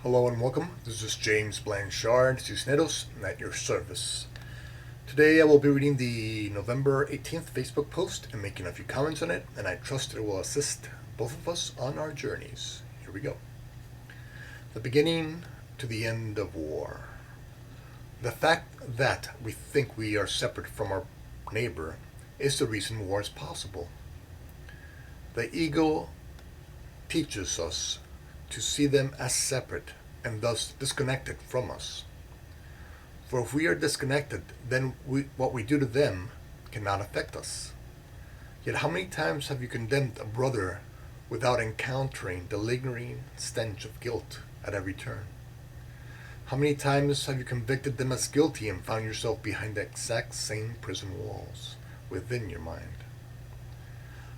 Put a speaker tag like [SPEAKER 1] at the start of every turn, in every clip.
[SPEAKER 1] Hello and welcome. This is James Blanchard, Cisneros, at your service. Today I will be reading the November 18th Facebook post and making a few comments on it, and I trust it will assist both of us on our journeys. Here we go. The beginning to the end of war. The fact that we think we are separate from our neighbor is the reason war is possible. The ego teaches us to see them as separate and thus disconnected from us. For if we are disconnected, then what we do to them cannot affect us. Yet how many times have you condemned a brother without encountering the lingering stench of guilt at every turn? How many times have you convicted them as guilty and found yourself behind the exact same prison walls within your mind?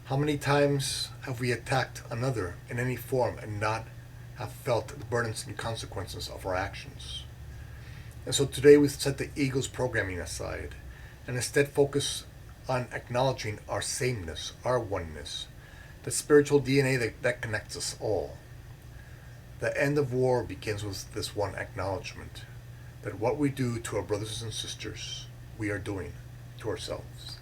[SPEAKER 1] How many times have we attacked another in any form and not have felt the burdensome consequences of our actions? And so today we set the ego's programming aside and instead focus on acknowledging our sameness, our oneness, the spiritual DNA that connects us all. The end of war begins with this one acknowledgement that what we do to our brothers and sisters, we are doing to ourselves.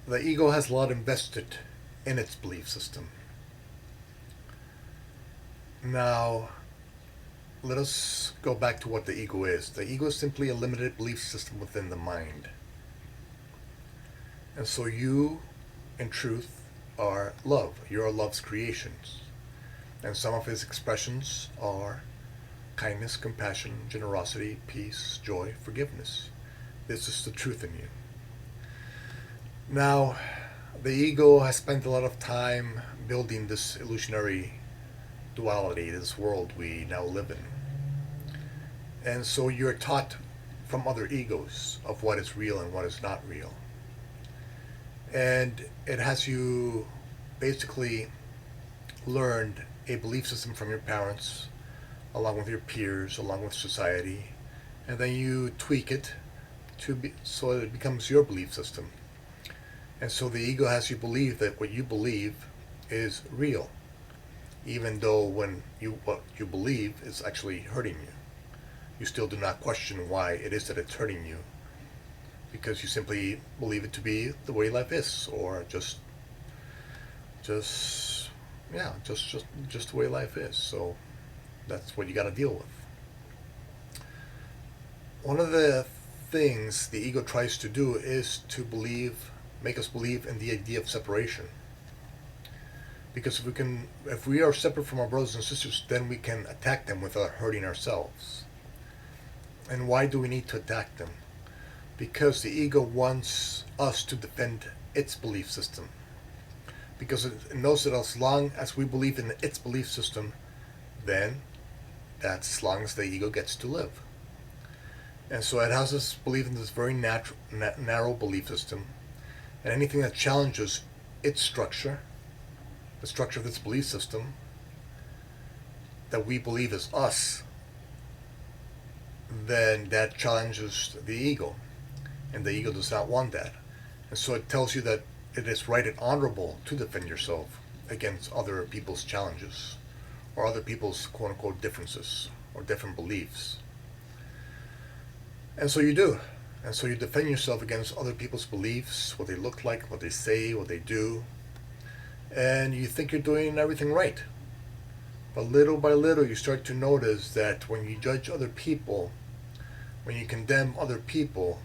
[SPEAKER 1] The ego has a lot invested in its belief system. Now, let us go back to what the ego is. The ego is simply a limited belief system within the mind. And so you, in truth, are love. You are love's creations. And some of his expressions are kindness, compassion, generosity, peace, joy, forgiveness. This is the truth in you. Now, the ego has spent a lot of time building this illusionary duality, this world we now live in. And so you're taught from other egos of what is real and what is not real. And it has you basically learned a belief system from your parents, along with your peers, along with society, and then you tweak it so it becomes your belief system. And so the ego has you believe that what you believe is real, even though what you believe is actually hurting you. You still do not question why it is that it's hurting you, because you simply believe it to be the way life is, or just the way life is. So that's what you got to deal with. One of the things the ego tries to do is to make us believe in the idea of separation. Because if we are separate from our brothers and sisters, then we can attack them without hurting ourselves. And why do we need to attack them? Because the ego wants us to defend its belief system. Because it knows that as long as we believe in its belief system, then that's as long as the ego gets to live. And so it has us believe in this very narrow belief system. And anything that challenges its structure, the structure of its belief system, that we believe is us, then that challenges the ego. And the ego does not want that. And so it tells you that it is right and honorable to defend yourself against other people's challenges, or other people's quote-unquote differences, or different beliefs. And so you do. And so you defend yourself against other people's beliefs, what they look like, what they say, what they do. And you think you're doing everything right. But little by little you start to notice that when you judge other people, when you condemn other people,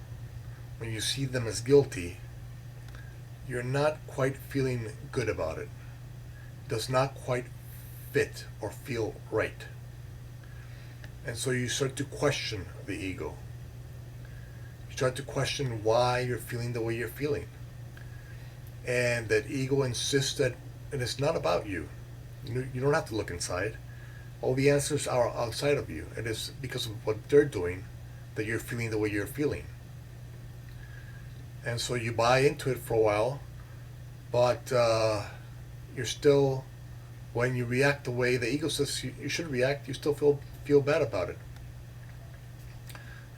[SPEAKER 1] when you see them as guilty, you're not quite feeling good about it. It does not quite fit or feel right. And so you start to question the ego. You start to question why you're feeling the way you're feeling. And that ego insists that it is not about you. You don't have to look inside. All the answers are outside of you. It is because of what they're doing that you're feeling the way you're feeling. And so you buy into it for a while, but you're still When you react the way the ego says you should react, you still feel bad about it.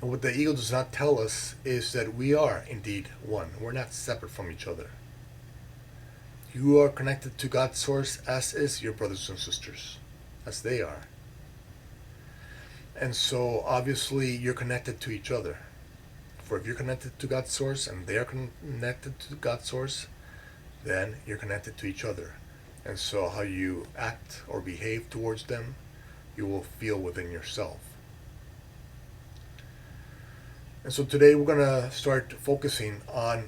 [SPEAKER 1] And what the ego does not tell us is that we are indeed one. We're not separate from each other. You are connected to God's source, as is your brothers and sisters, as they are. And so obviously you're connected to each other. For if you're connected to God's source and they are connected to God's source, then you're connected to each other. And so how you act or behave towards them, you will feel within yourself. And so today we're going to start focusing on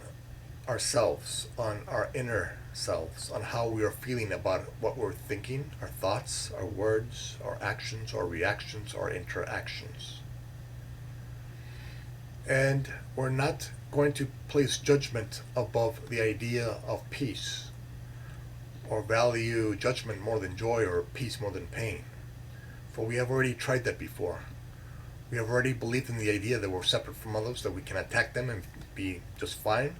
[SPEAKER 1] ourselves, on our inner selves, on how we are feeling about what we're thinking, our thoughts, our words, our actions, our reactions, our interactions. And we're not going to place judgment above the idea of peace, or value judgment more than joy, or peace more than pain. For we have already tried that before. We have already believed in the idea that we're separate from others, that we can attack them and be just fine.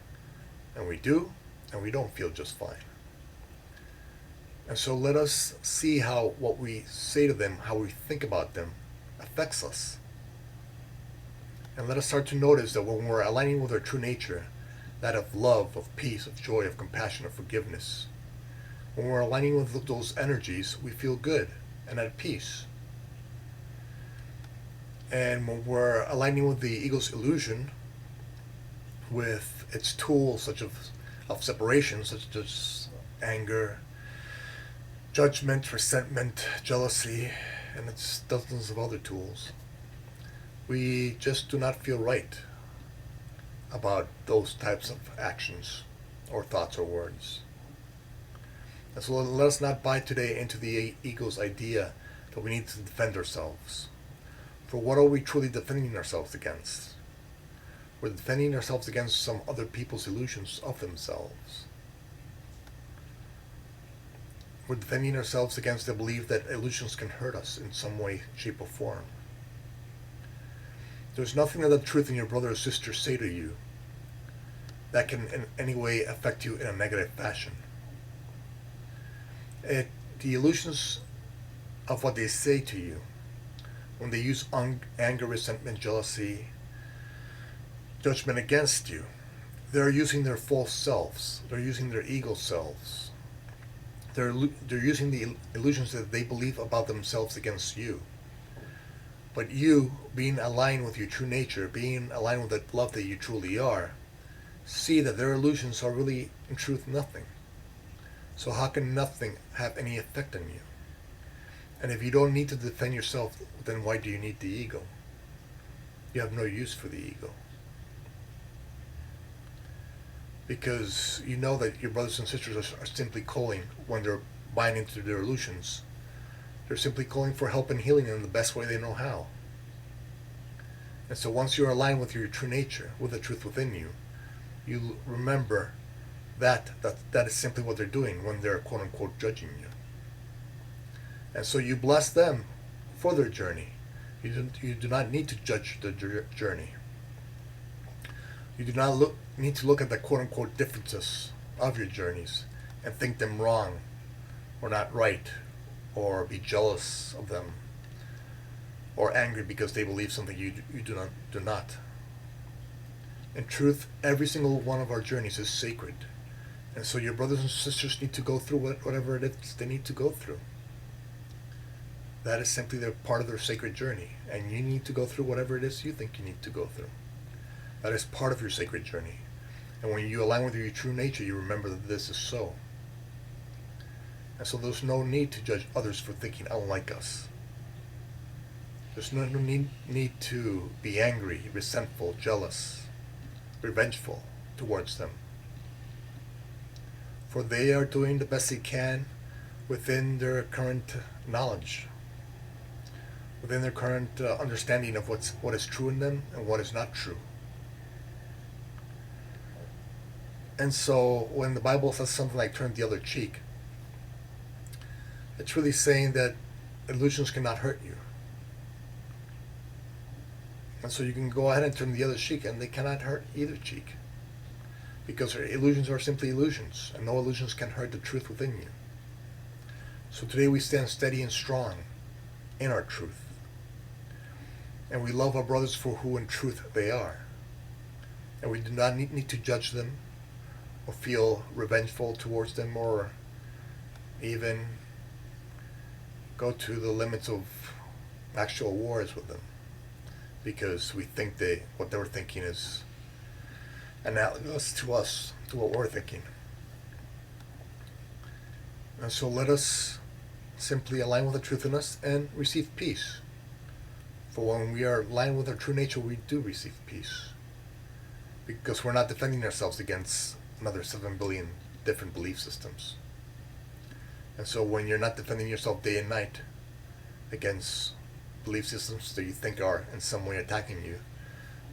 [SPEAKER 1] And we do, and we don't feel just fine. And so let us see how what we say to them, how we think about them, affects us. And let us start to notice that when we're aligning with our true nature, that of love, of peace, of joy, of compassion, of forgiveness, when we're aligning with those energies, we feel good and at peace. And when we're aligning with the ego's illusion, with its tools such of separation, such as anger, judgment, resentment, jealousy, and its dozens of other tools, we just do not feel right about those types of actions or thoughts or words. And so let us not buy today into the ego's idea that we need to defend ourselves. For what are we truly defending ourselves against? We're defending ourselves against some other people's illusions of themselves. We're defending ourselves against the belief that illusions can hurt us in some way, shape, or form. There's nothing that the truth in your brother or sister say to you that can in any way affect you in a negative fashion. The illusions of what they say to you, when they use anger, resentment, jealousy, judgment against you, they're using their false selves. They're using their ego selves. They're using the illusions that they believe about themselves against you. But you, being aligned with your true nature, being aligned with the love that you truly are, see that their illusions are really, in truth, nothing. So how can nothing have any effect on you? And if you don't need to defend yourself, then why do you need the ego? You have no use for the ego. Because you know that your brothers and sisters are simply calling, when they're buying into their illusions, they're simply calling for help and healing in the best way they know how. And so once you're aligned with your true nature, with the truth within you, you remember that is simply what they're doing when they're quote-unquote judging you. And so you bless them for their journey. You do not need to judge the journey. You do not need to look at the quote-unquote differences of your journeys and think them wrong or not right, or be jealous of them or angry because they believe something you do not. In truth, every single one of our journeys is sacred. And so your brothers and sisters need to go through whatever it is they need to go through. That is simply their part of their sacred journey. And you need to go through whatever it is you think you need to go through. That is part of your sacred journey. And when you align with your true nature, you remember that this is so. And so there's no need to judge others for thinking unlike us. There's no need to be angry, resentful, jealous, revengeful towards them. For they are doing the best they can within their current knowledge, within their current understanding of what is true in them and what is not true. And so when the Bible says something like turn the other cheek, it's really saying that illusions cannot hurt you. And so you can go ahead and turn the other cheek and they cannot hurt either cheek. Because illusions are simply illusions, and no illusions can hurt the truth within you. So today we stand steady and strong in our truth. And we love our brothers for who in truth they are. And we do not need to judge them or feel revengeful towards them or even go to the limits of actual wars with them, because we think what they were thinking is analogous to us, to what we're thinking. And so let us simply align with the truth in us and receive peace. For when we are aligned with our true nature, we do receive peace, because we're not defending ourselves against another 7 billion different belief systems. And so when you're not defending yourself day and night against belief systems that you think are in some way attacking you,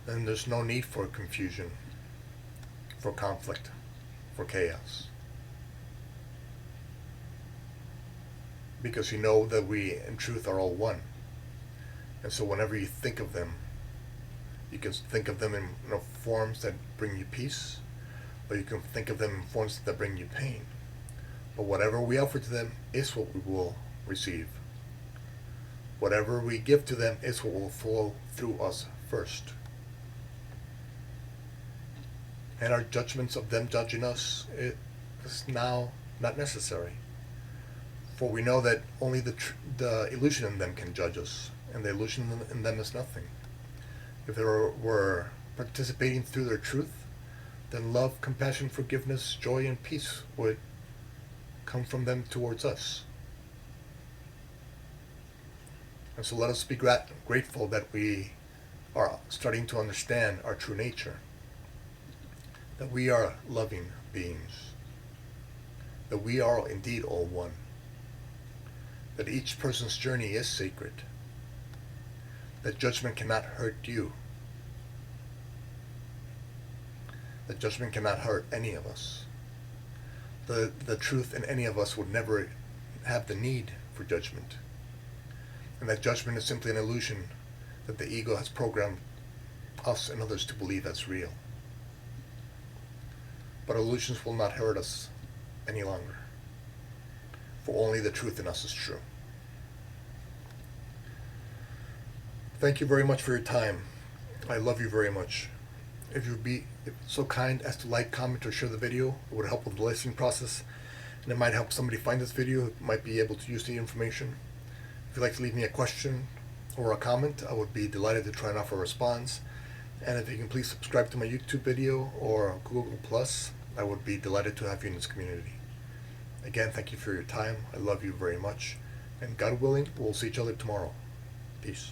[SPEAKER 1] then there's no need for confusion, for conflict, for chaos. Because you know that we in truth are all one. And so whenever you think of them, you can think of them in forms that bring you peace, or you can think of them in forms that bring you pain. But whatever we offer to them is what we will receive. Whatever we give to them is what will flow through us first. And our judgments of them judging us is now not necessary. For we know that only the illusion in them can judge us, and the illusion in them is nothing. If they were participating through their truth, then love, compassion, forgiveness, joy, and peace would come from them towards us. And so let us be grateful that we are starting to understand our true nature, that we are loving beings, that we are indeed all one, that each person's journey is sacred, that judgment cannot hurt you, that judgment cannot hurt any of us. The truth in any of us would never have the need for judgment. And that judgment is simply an illusion that the ego has programmed us and others to believe as real. But illusions will not hurt us any longer, for only the truth in us is true. Thank you very much for your time. I love you very much. If you'd be so kind as to like, comment, or share the video, it would help with the listening process, and it might help somebody find this video who might be able to use the information. If you'd like to leave me a question or a comment, I would be delighted to try and offer a response. And if you can please subscribe to my YouTube video or Google+, I would be delighted to have you in this community. Again, thank you for your time. I love you very much. And God willing, we'll see each other tomorrow. Peace.